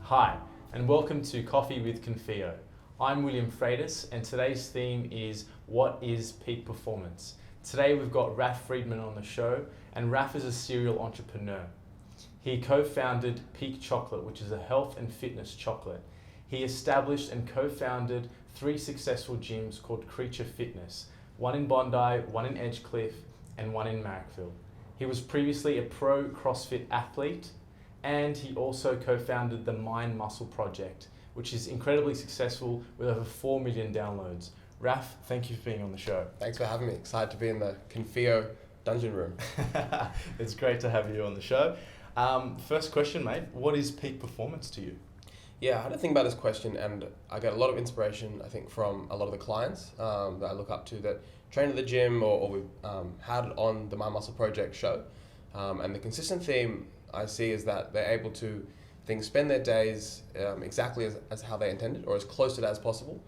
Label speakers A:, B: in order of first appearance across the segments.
A: Hi, and welcome to Coffee with Confio. I'm William Freitas, and today's theme is what is peak performance? Today we've got Raph Freedman on the show, and Raph is a serial entrepreneur. He co-founded Peak Chocolate, which is a health and fitness chocolate. He established and co-founded 3 successful gyms called Creature Fitness, one in Bondi, one in Edgecliff, and one in Marrickville. He was previously a pro CrossFit athlete, and he also co-founded the Mind Muscle Project, which is incredibly successful with over 4 million downloads. Raph, thank you for being on the show.
B: Thanks for having me. Excited to be in the Confio dungeon room.
A: It's great to have you on the show. First question, mate. What is peak performance to you?
B: Yeah, I had to think about this question, and I get a lot of inspiration, I think, from a lot of the clients that I look up to that train at the gym or we've had on the My Muscle Project show. And the consistent theme I see is that they're able to spend their days exactly as how they intended, or as close to that as possible.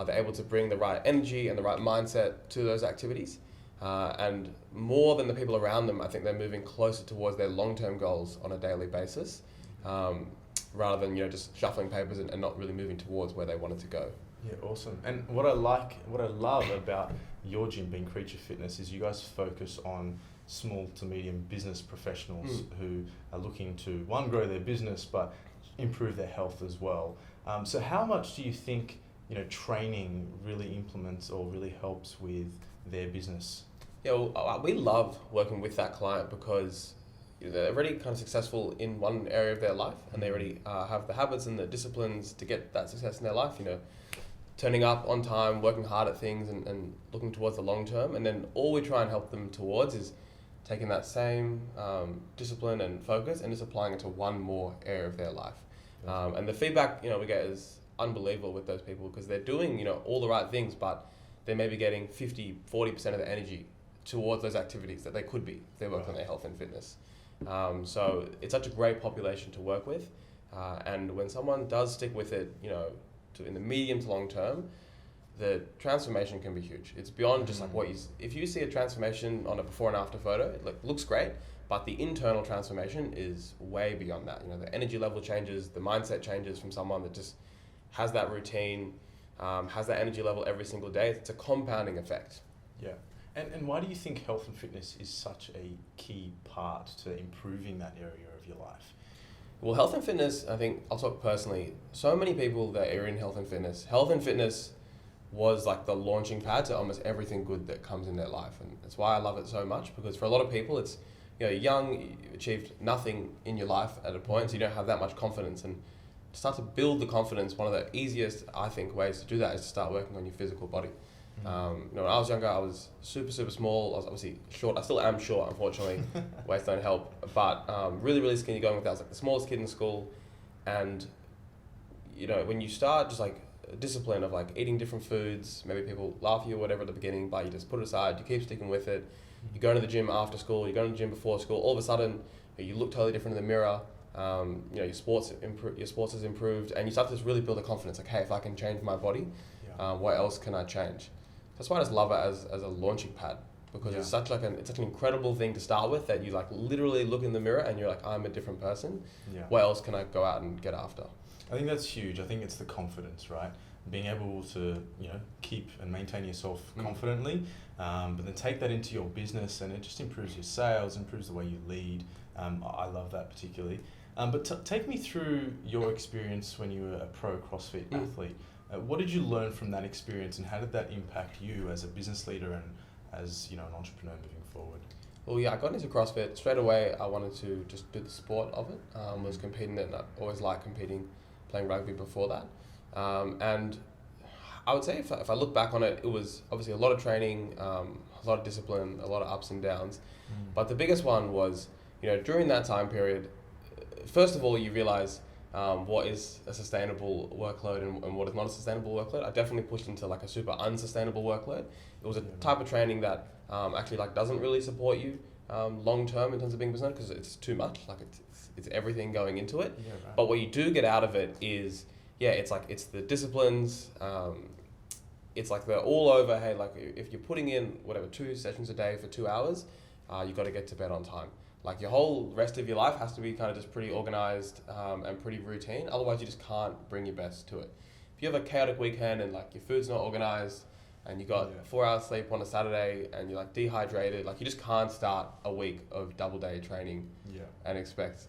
B: They're able to bring the right energy and the right mindset to those activities. And more than the people around them, I think they're moving closer towards their long-term goals on a daily basis, rather than just shuffling papers and not really moving towards where they wanted to go.
A: Yeah, awesome. And what I love about your gym being Creature Fitness is you guys focus on small to medium business professionals who are looking to, one, grow their business, but improve their health as well. So how much do you think training really implements or really helps with their business?
B: Yeah, well, we love working with that client because they're already kind of successful in one area of their life, and they already have the habits and the disciplines to get that success in their life. Turning up on time, working hard at things, and looking towards the long term. And then all we try and help them towards is taking that same discipline and focus and just applying it to one more area of their life. And the feedback we get is unbelievable with those people, because they're doing all the right things, but they may be getting 50-40% of the energy towards those activities that they could be if they worked on their health and fitness. So it's such a great population to work with, and when someone does stick with it, in the medium to long term, the transformation can be huge. It's beyond just like if you see a transformation on a before and after photo, it looks great, but the internal transformation is way beyond that. The energy level changes, the mindset changes from someone that just has that routine, has that energy level every single day. It's a compounding effect.
A: Yeah. And why do you think health and fitness is such a key part to improving that area of your life?
B: Well, health and fitness, I think, I'll talk personally, so many people that are in health and fitness was like the launching pad to almost everything good that comes in their life. And that's why I love it so much, because for a lot of people, it's, you're young, you achieved nothing in your life at a point, so you don't have that much confidence. And to start to build the confidence, one of the easiest, I think, ways to do that is to start working on your physical body. When I was younger, I was super small. I was obviously short. I still am short, unfortunately. Weights don't help. But really skinny going with that. I was like the smallest kid in school. And, when you start just like a discipline of like eating different foods, maybe people laugh at you or whatever at the beginning, but you just put it aside, you keep sticking with it. You go to the gym after school, you go to the gym before school, all of a sudden you look totally different in the mirror. Your sports has improved, and you start to just really build a confidence. Like, hey, if I can change my body, what else can I change? That's why I just love it as a launching pad, because it's such an incredible thing to start with, that you like literally look in the mirror and you're like, I'm a different person. Yeah. What else can I go out and get after?
A: I think that's huge. I think it's the confidence, right? Being able to keep and maintain yourself confidently, but then take that into your business, and it just improves your sales, improves the way you lead. I love that particularly. But take me through your experience when you were a pro CrossFit athlete. What did you learn from that experience, and how did that impact you as a business leader and as an entrepreneur moving forward?
B: Well, yeah, I got into CrossFit straight away. I wanted to just do the sport of it. Was competing in it, and I always liked competing, playing rugby before that. And I would say if I look back on it, it was obviously a lot of training, a lot of discipline, a lot of ups and downs. But the biggest one was, during that time period, first of all, you realize what is a sustainable workload and what is not a sustainable workload. I definitely pushed into like a super unsustainable workload. It was a type of training that actually like doesn't really support you long term in terms of being business, because it's too much. Like it's everything going into it. Yeah, right. But what you do get out of it is it's the disciplines. It's like the all over. Hey, like if you're putting in 2 sessions a day for 2 hours, you got to get to bed on time. Like your whole rest of your life has to be kind of just pretty organized and pretty routine. Otherwise, you just can't bring your best to it. If you have a chaotic weekend and like your food's not organized and you got 4 hours sleep on a Saturday and you're like dehydrated, like you just can't start a week of double day training and expect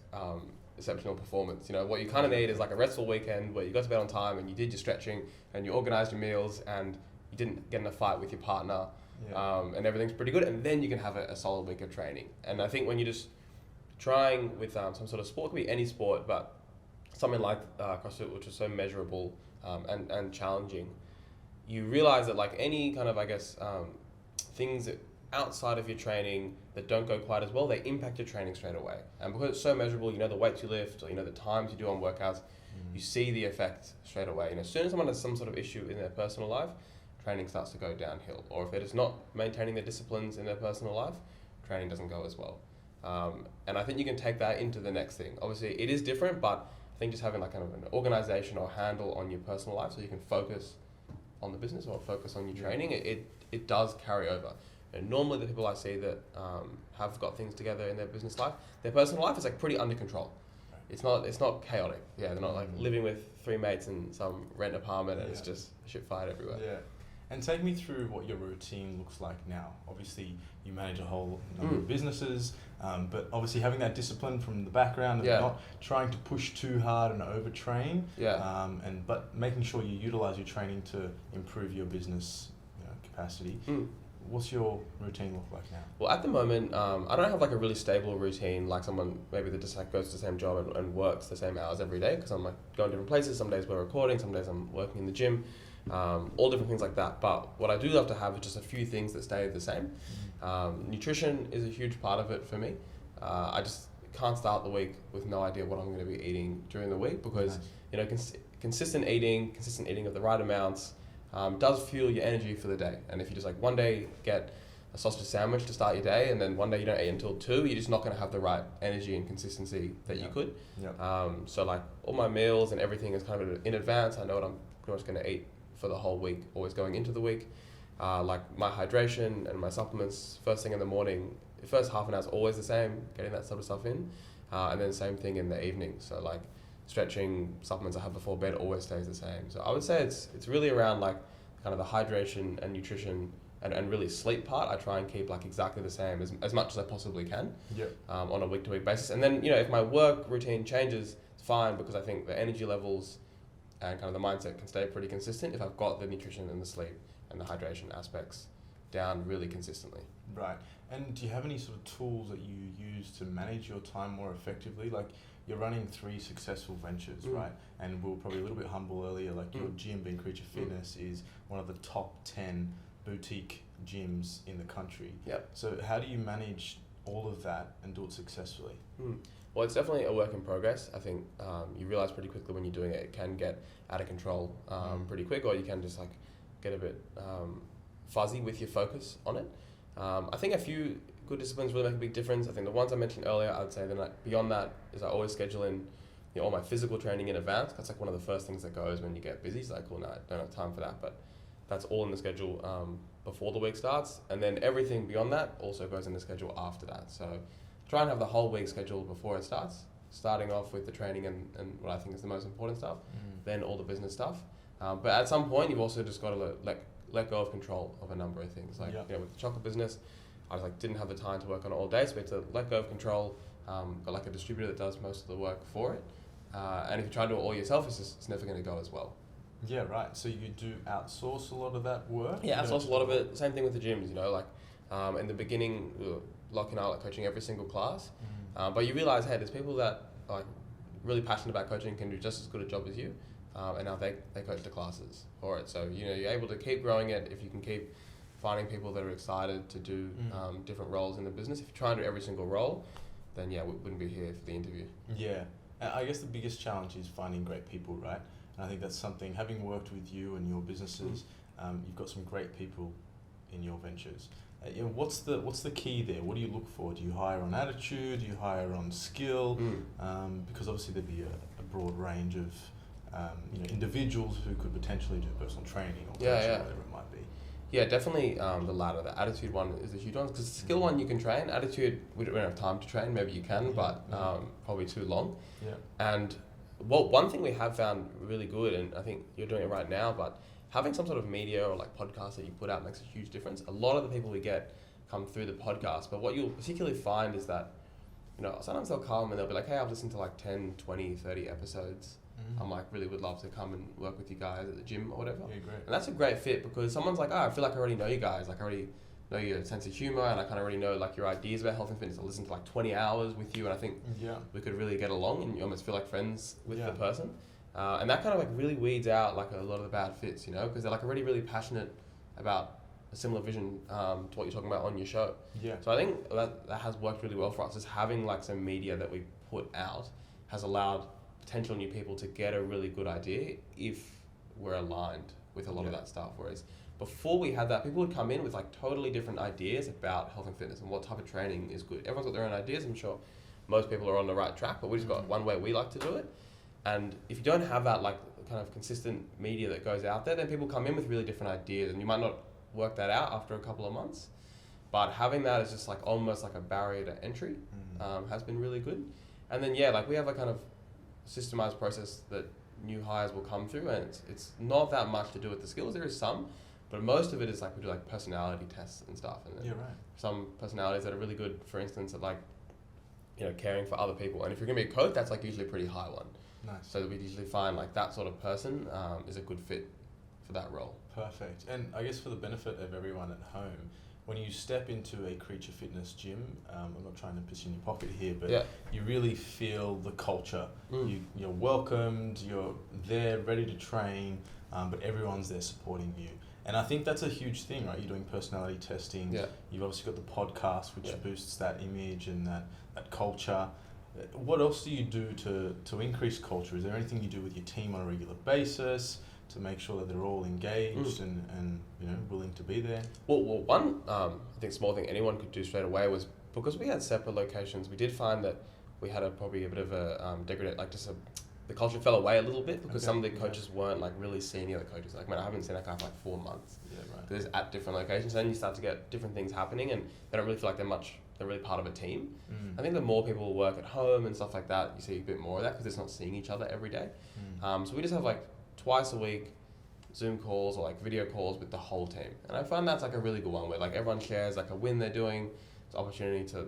B: exceptional performance. You know, what you kind of need is like a restful weekend where you got to bed on time and you did your stretching and you organized your meals and you didn't get in a fight with your partner. And everything's pretty good, and then you can have a solid week of training. And I think when you're just trying with some sort of sport, it could be any sport, but something like CrossFit, which is so measurable and challenging, you realize that like any kind of, I guess, things that outside of your training that don't go quite as well, they impact your training straight away. And because it's so measurable, you know the weights you lift, or you know the times you do on workouts, you see the effect straight away. You know, as soon as someone has some sort of issue in their personal life, training starts to go downhill. Or if they're just not maintaining their disciplines in their personal life, training doesn't go as well. And I think you can take that into the next thing. Obviously, it is different, but I think just having like kind of an organization or handle on your personal life so you can focus on the business or focus on your training, it does carry over. And normally the people I see that have got things together in their business life, their personal life is like pretty under control. It's not chaotic. Yeah, they're not like living with 3 mates in some rent apartment and it's just shit fired everywhere.
A: Yeah. And take me through what your routine looks like now. Obviously, you manage a whole number of businesses, but obviously having that discipline from the background of not trying to push too hard and overtrain, but making sure you utilize your training to improve your business capacity. What's your routine look like now?
B: Well, at the moment, I don't have like a really stable routine like someone maybe that just like goes to the same job and works the same hours every day, because I'm like going different places. Some days we're recording, some days I'm working in the gym. All different things like that. But what I do love to have is just a few things that stay the same. Nutrition is a huge part of it for me. I just can't start the week with no idea what I'm going to be eating during the week, because consistent eating of the right amounts does fuel your energy for the day. And if you just like one day get a sausage sandwich to start your day and then one day you don't eat until 2, you're just not going to have the right energy and consistency that you could. So like all my meals and everything is kind of in advance. I know what I'm pretty much going to eat for the whole week, always going into the week. Like my hydration and my supplements, first thing in the morning, the first half an hour is always the same, getting that sort of stuff in. And then same thing in the evening. So like stretching, supplements I have before bed always stays the same. So I would say it's really around like kind of the hydration and nutrition and really sleep part. I try and keep like exactly the same as much as I possibly can on a week to week basis. And then, if my work routine changes, it's fine, because I think the energy levels and kind of the mindset can stay pretty consistent if I've got the nutrition and the sleep and the hydration aspects down really consistently.
A: Right. And do you have any sort of tools that you use to manage your time more effectively? Like, you're running 3 successful ventures, right? And we were probably a little bit humble earlier, like your gym, being Creature Fitness, is one of the top 10 boutique gyms in the country. So how do you manage all of that and do it successfully?
B: Well, it's definitely a work in progress. I think you realize pretty quickly when you're doing it, it can get out of control pretty quick, or you can just like get a bit fuzzy with your focus on it. I think a few good disciplines really make a big difference. I think the ones I mentioned earlier, I'd say then like beyond that is I always schedule in all my physical training in advance. That's like one of the first things that goes when you get busy. It's like, cool, no, I don't have time for that, but that's all in the schedule before the week starts. And then everything beyond that also goes in the schedule after that. So try and have the whole week scheduled before it starts, starting off with the training and what I think is the most important stuff, then all the business stuff. But at some point, you've also just got to let go of control of a number of things. Like, with the chocolate business, I was like, didn't have the time to work on it all day, so we had to let go of control, got like a distributor that does most of the work for it. And if you try to do it all yourself, it's never going to go as well.
A: Yeah, right. So you do outsource a lot of that work?
B: Yeah, outsource a lot of it. Same thing with the gyms, in the beginning, Lockie and I were coaching every single class. But you realize, hey, there's people that are like really passionate about coaching, can do just as good a job as you. And now they coach the classes for it. So, you're able to keep growing it if you can keep finding people that are excited to do different roles in the business. If you try and do every single role, then we wouldn't be here for the interview.
A: Yeah. I guess the biggest challenge is finding great people, right? And I think that's something, having worked with you and your businesses, you've got some great people in your ventures. What's the key there? What do you look for? Do you hire on attitude? Do you hire on skill? Because obviously there'd be a broad range of individuals who could potentially do personal training or coaching, whatever it might be.
B: Yeah, definitely the latter. The attitude one is a huge one because the skill one you can train. Attitude, we don't have time to train. Maybe you can, but probably too long.
A: Yeah.
B: And one thing we have found really good, and I think you're doing it right now, but having some sort of media or like podcast that you put out makes a huge difference. A lot of the people we get come through the podcast, but what you'll particularly find is that, you know, sometimes they'll come and they'll be like, hey, I've listened to like 10, 20, 30 episodes. I'm like, really would love to come and work with you guys at the gym or whatever.
A: Yeah, great.
B: And that's a great fit because someone's like, oh, I feel like I already know you guys. Like I already know your sense of humor and I kind of already know like your ideas about health and fitness. I listened to like 20 hours with you and I think we could really get along and you almost feel like friends with the person. And that kind of like really weeds out like a lot of the bad fits, you know, because they're like already really passionate about a similar vision to what you're talking about on your show. Yeah. So I think that has worked really well for us, is having like some media that we put out has allowed potential new people to get a really good idea if we're aligned with a lot of that stuff. Whereas before we had that, people would come in with like totally different ideas about health and fitness and what type of training is good. Everyone's got their own ideas. I'm sure most people are on the right track, but we just got one way we like to do it. And if you don't have that like kind of consistent media that goes out there, then people come in with really different ideas and you might not work that out after a couple of months. But having that is just like almost like a barrier to entry has been really good. And then like we have a kind of systemized process that new hires will come through, and it's not that much to do with the skills. There is some, but most of it is like we do like personality tests and stuff, and then some personalities that are really good, for instance, at like, you know, caring for other people. And if you're gonna be a coach, that's like usually a pretty high one. Nice. So that we usually find like that sort of person is a good fit for that role.
A: Perfect. And I guess for the benefit of everyone at home, when you step into a Creature Fitness gym, I'm not trying to piss in your pocket here, but you really feel the culture. You're welcomed, you're there, ready to train, but everyone's there supporting you. And I think that's a huge thing, right? You're doing personality testing. Yeah. You've obviously got the podcast, which boosts that image and that culture. What else do you do to increase culture? Is there anything you do with your team on a regular basis to make sure that they're all engaged and you know, willing to be there?
B: Well, one I think small thing anyone could do straight away was, because we had separate locations, we did find that we had probably a bit of a degraded, like just the culture fell away a little bit because some of the coaches weren't like really senior. The coaches, like, man, I haven't seen that guy for like 4 months. Yeah, right. Because at different locations, and then you start to get different things happening, and they don't really feel like they're really part of a team. I think the more people work at home and stuff like that, you see a bit more of that because they're not seeing each other every day. So we just have like twice a week Zoom calls or like video calls with the whole team, and I find that's like a really good one where like everyone shares like a win they're doing. It's an opportunity to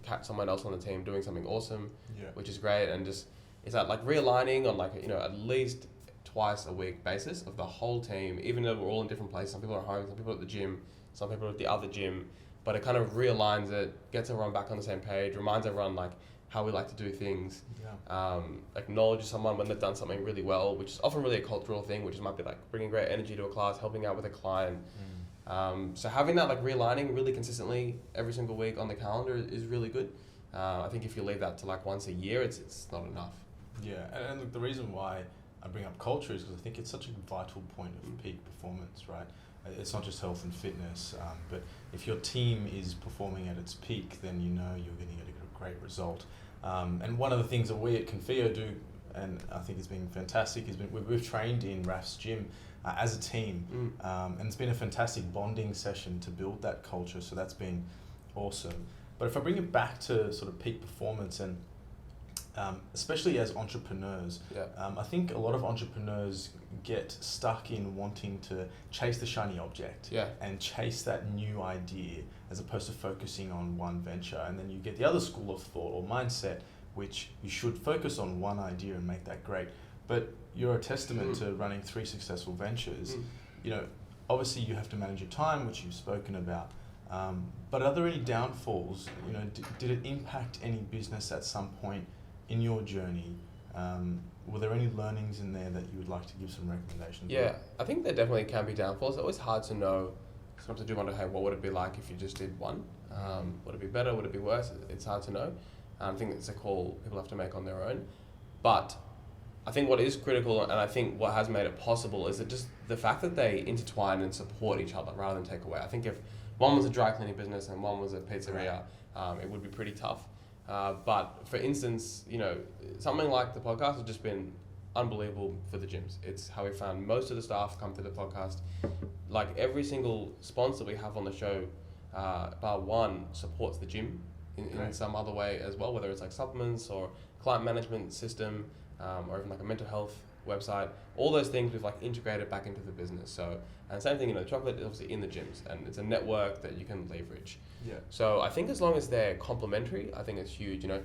B: catch someone else on the team doing something awesome, which is great, and just it's that like realigning on like, you know, at least twice a week basis of the whole team, even though we're all in different places. Some people are at home, some people are at the gym, some people are at the other gym, but it kind of realigns it, gets everyone back on the same page, reminds everyone like how we like to do things, acknowledges someone when they've done something really well, which is often really a cultural thing, which might be like bringing great energy to a class, helping out with a client. So having that like realigning really consistently every single week on the calendar is really good. I think if you leave that to like once a year, it's not enough.
A: Yeah, and look, the reason why I bring up culture is because I think it's such a vital point of peak performance, right? It's not just health and fitness, but if your team is performing at its peak, then you know you're going to get a great result. And one of the things that we at Confio do, and I think it's been fantastic, is we've trained in Raph's gym as a team, and it's been a fantastic bonding session to build that culture, so that's been awesome. But if I bring it back to sort of peak performance, and especially as entrepreneurs, I think a lot of entrepreneurs get stuck in wanting to chase the shiny object and chase that new idea as opposed to focusing on one venture. And then you get the other school of thought or mindset, which you should focus on one idea and make that great. But you're a testament to running 3 successful ventures. You know, obviously you have to manage your time, which you've spoken about. But are there any downfalls? You know, did it impact any business at some point in your journey? Were there any learnings in there that you would like to give some recommendations?
B: Yeah, I think there definitely can be downfalls. It's always hard to know. Sometimes I do wonder, hey, what would it be like if you just did one? Would it be better? Would it be worse? It's hard to know. I think it's a call people have to make on their own. But I think what is critical, and I think what has made it possible, is that just the fact that they intertwine and support each other rather than take away. I think if one was a dry cleaning business and one was a pizzeria, it would be pretty tough. But for instance, you know, something like the podcast has just been unbelievable for the gyms. It's how we found most of the staff come to the podcast. Like every single sponsor we have on the show, bar one, supports the gym in some other way as well, whether it's like supplements or client management system, or even like a mental health website. All those things we've like integrated back into the business. So, and same thing, you know, chocolate is obviously in the gyms, and it's a network that you can leverage.
A: Yeah.
B: So I think as long as they're complementary, I think it's huge. You know,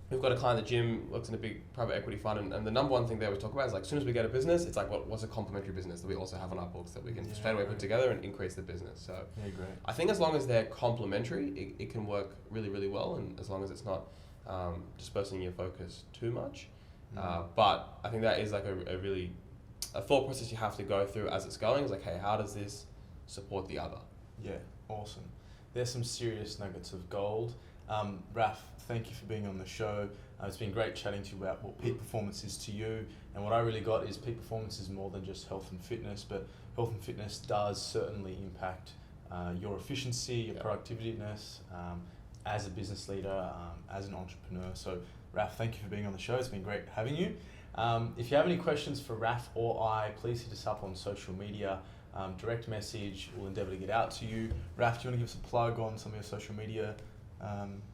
B: we've got a client at the gym, works in a big private equity fund, and the number one thing they always talk about is like, as soon as we get a business, it's like, what's a complementary business that we also have on our books that we can straight away put together and increase the business. So
A: Yeah, great.
B: I think as long as they're complementary, it can work really, really well, and as long as it's not dispersing your focus too much. But I think that is like a thought process you have to go through as it's going. It's like, hey, how does this support the other?
A: Yeah, awesome. There's some serious nuggets of gold. Raph, thank you for being on the show. It's been great chatting to you about what peak performance is to you. And what I really got is peak performance is more than just health and fitness, but health and fitness does certainly impact your efficiency, your productiveness, as a business leader, as an entrepreneur. So Raph, thank you for being on the show. It's been great having you. If you have any questions for Raph or I, please hit us up on social media. Direct message, we'll endeavour to get out to you. Raph, do you want to give us a plug on some of your social media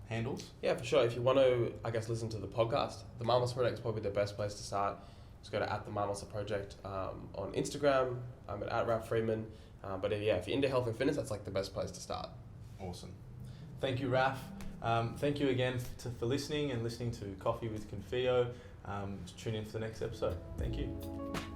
A: handles?
B: Yeah, for sure. If you want to, I guess, listen to the podcast, the Mind Muscle Project is probably the best place to start. Just go to @the Mind Muscle Project on Instagram. I'm at Raph Freedman. But if you're into health and fitness, that's like the best place to start.
A: Awesome. Thank you, Raph. Thank you again for listening to Coffee with Confio. Tune in for the next episode. Thank you.